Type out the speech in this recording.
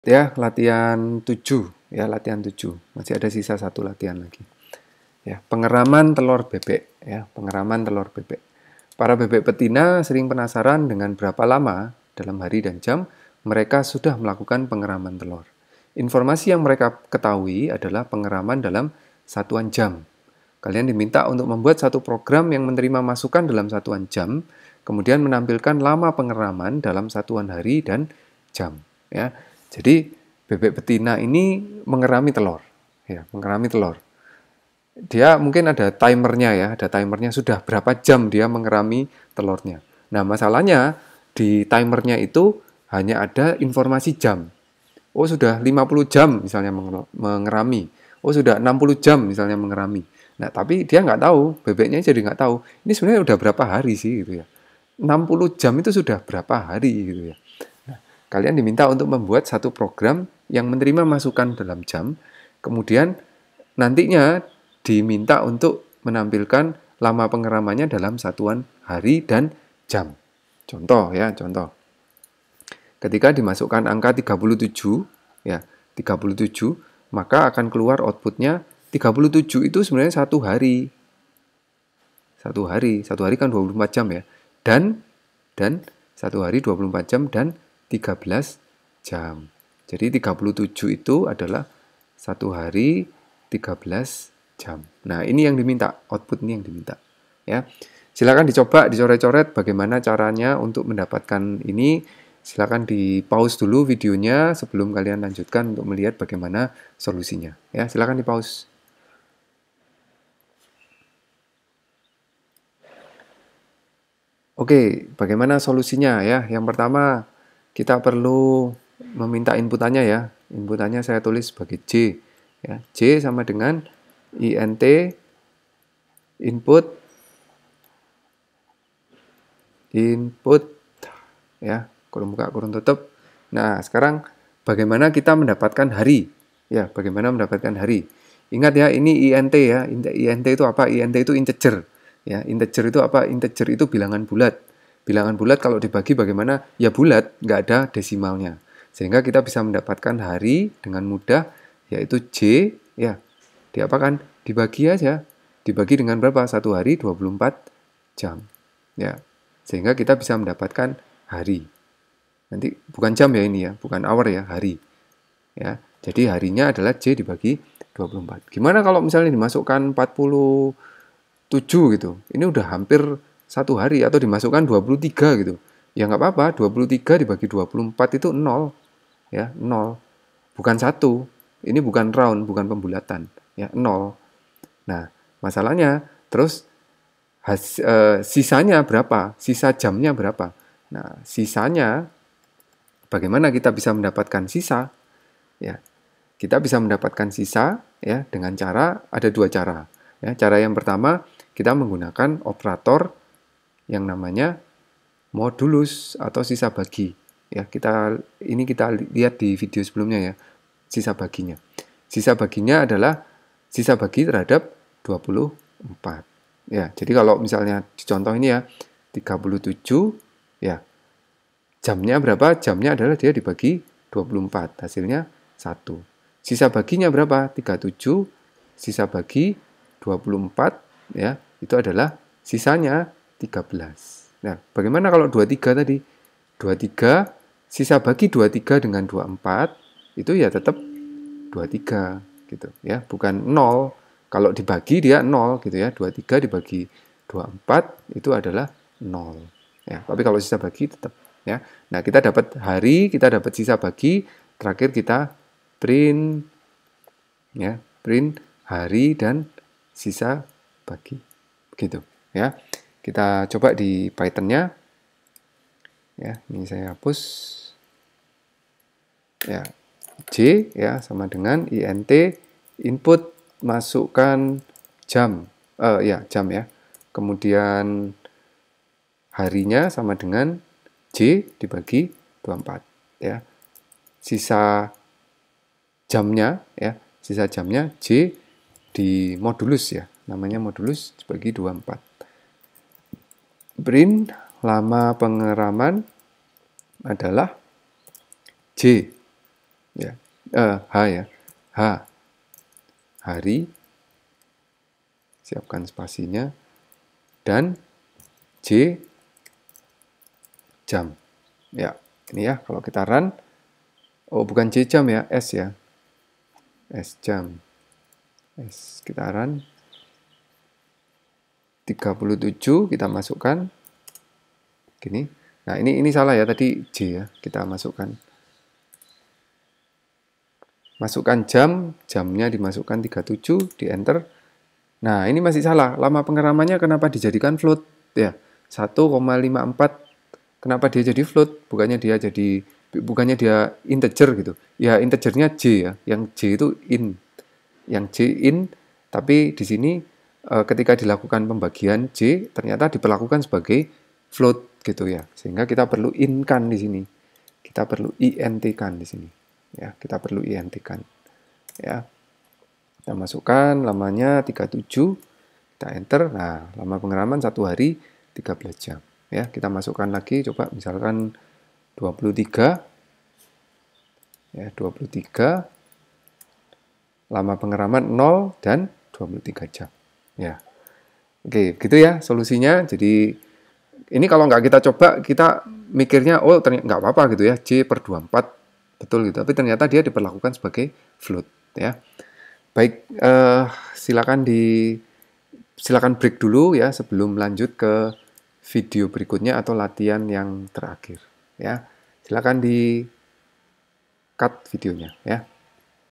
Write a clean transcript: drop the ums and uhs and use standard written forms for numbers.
ya, latihan 7, ya, latihan 7. Masih ada sisa satu latihan lagi. Ya, pengeraman telur bebek, ya, pengeraman telur bebek. Para bebek betina sering penasaran dengan berapa lama dalam hari dan jam mereka sudah melakukan pengeraman telur. Informasi yang mereka ketahui adalah pengeraman dalam satuan jam. Kalian diminta untuk membuat satu program yang menerima masukan dalam satuan jam, kemudian menampilkan lama pengeraman dalam satuan hari dan jam. Ya, jadi bebek betina ini mengerami telur, ya, mengerami telur. Dia mungkin ada timernya ya, ada timernya sudah berapa jam dia mengerami telurnya. Nah, masalahnya di timernya itu hanya ada informasi jam. Oh, sudah 50 jam misalnya mengerami. Oh, sudah 60 jam misalnya mengerami. Nah, tapi dia nggak tahu, bebeknya jadi nggak tahu. Ini sebenarnya udah berapa hari sih gitu ya. 60 jam itu sudah berapa hari gitu ya. Nah, kalian diminta untuk membuat satu program yang menerima masukan dalam jam, kemudian nantinya diminta untuk menampilkan lama pengeramannya dalam satuan hari dan jam. Contoh ya, contoh. Ketika dimasukkan angka 37, ya, 37, maka akan keluar outputnya 37 itu sebenarnya satu hari. Satu hari kan 24 jam ya. Dan satu hari 24 jam dan 13 jam. Jadi 37 itu adalah satu hari 13 jam. Nah, ini yang diminta, output ini yang diminta. Ya. Silakan dicoba, dicoret-coret bagaimana caranya untuk mendapatkan ini. Silakan di pause dulu videonya sebelum kalian lanjutkan untuk melihat bagaimana solusinya. Ya, silakan di pause. Oke, bagaimana solusinya ya? Yang pertama, kita perlu meminta inputannya ya. Inputannya saya tulis sebagai J. Ya, J sama dengan int input ya, kurung buka kurung tutup. Nah, sekarang bagaimana kita mendapatkan hari? Ya, bagaimana mendapatkan hari? Ingat ya, ini int ya. Int itu apa? Int itu integer. Ya, integer itu apa? Integer itu bilangan bulat. Bilangan bulat kalau dibagi bagaimana? Ya bulat, nggak ada desimalnya. Sehingga kita bisa mendapatkan hari dengan mudah, yaitu J, ya, diapakan? Dibagi aja. Dibagi dengan berapa? Satu hari 24 jam. Ya, sehingga kita bisa mendapatkan hari. Nanti bukan jam ya ini ya, bukan hour ya, hari. Ya, jadi harinya adalah J dibagi 24. Gimana kalau misalnya dimasukkan 47 gitu? Ini udah hampir satu hari atau dimasukkan 23 gitu. Ya nggak apa-apa, 23 dibagi 24 itu 0. Ya, 0. Bukan 1. Ini bukan round, bukan pembulatan. Ya, 0. Nah, masalahnya terus sisanya berapa? Sisa jamnya berapa? Nah, sisanya bagaimana kita bisa mendapatkan sisa? Ya, kita bisa mendapatkan sisa ya dengan cara ada dua cara. Ya, cara yang pertama kita menggunakan operator yang namanya modulus atau sisa bagi. Ya, kita lihat di video sebelumnya ya, sisa baginya. Sisa baginya adalah sisa bagi terhadap 24. Ya, jadi kalau misalnya di contoh ini ya 37 ya. Jamnya berapa? Jamnya adalah dia dibagi 24. Hasilnya 1. Sisa baginya berapa? 37. Sisa bagi 24 ya. Itu adalah sisanya 13. Nah, bagaimana kalau 23 tadi? 23 sisa bagi 23 dengan 24 itu ya tetap 23 gitu ya, bukan 0. Kalau dibagi dia 0 gitu ya. 23 dibagi 24 itu adalah 0. Ya, tapi kalau sisa bagi tetap ya. Nah, kita dapat hari, kita dapat sisa bagi, terakhir kita print ya, print hari dan sisa bagi. Begitu ya. Kita coba di Python-nya. Ya, ini saya hapus. Ya, J ya sama dengan int input masukkan jam. Jam ya. Kemudian harinya sama dengan J dibagi 24 ya. Sisa jamnya ya, sisa jamnya J di modulus ya. Namanya modulus dibagi 24. Print lama pengeraman adalah J ya. H ya. H, hari, siapkan spasinya, dan J, jam. Ya, ini ya, kalau kita run, oh bukan J jam ya, S ya. S jam. S, kita run. 37 kita masukkan. Gini. Nah, ini salah ya, tadi J ya, kita masukkan. Masukkan jam, jamnya dimasukkan 37, di enter. Nah, ini masih salah. Lama pengeramannya kenapa dijadikan float? Ya, 1,54. Kenapa dia jadi float? Bukannya dia integer gitu. Ya, integernya J ya. Yang J itu in. Yang J in, tapi di sini ketika dilakukan pembagian J ternyata diperlakukan sebagai float gitu ya. Sehingga kita perlu in-kan di sini. Kita perlu int-kan di sini. Ya, kita perlu int-kan. Ya. Kita masukkan lamanya 37, kita enter. Nah, lama pengeraman 1 hari 13 jam. Ya, kita masukkan lagi coba misalkan 23. Ya, 23. Lama pengeraman 0 dan 23 jam. Ya. Oke, gitu ya solusinya. Jadi ini kalau nggak kita coba, kita mikirnya oh ternyata nggak apa-apa gitu ya, J per 24 betul gitu. Tapi ternyata dia diperlakukan sebagai float ya. Baik, silakan break dulu ya sebelum lanjut ke video berikutnya atau latihan yang terakhir ya. Silakan di cut videonya ya.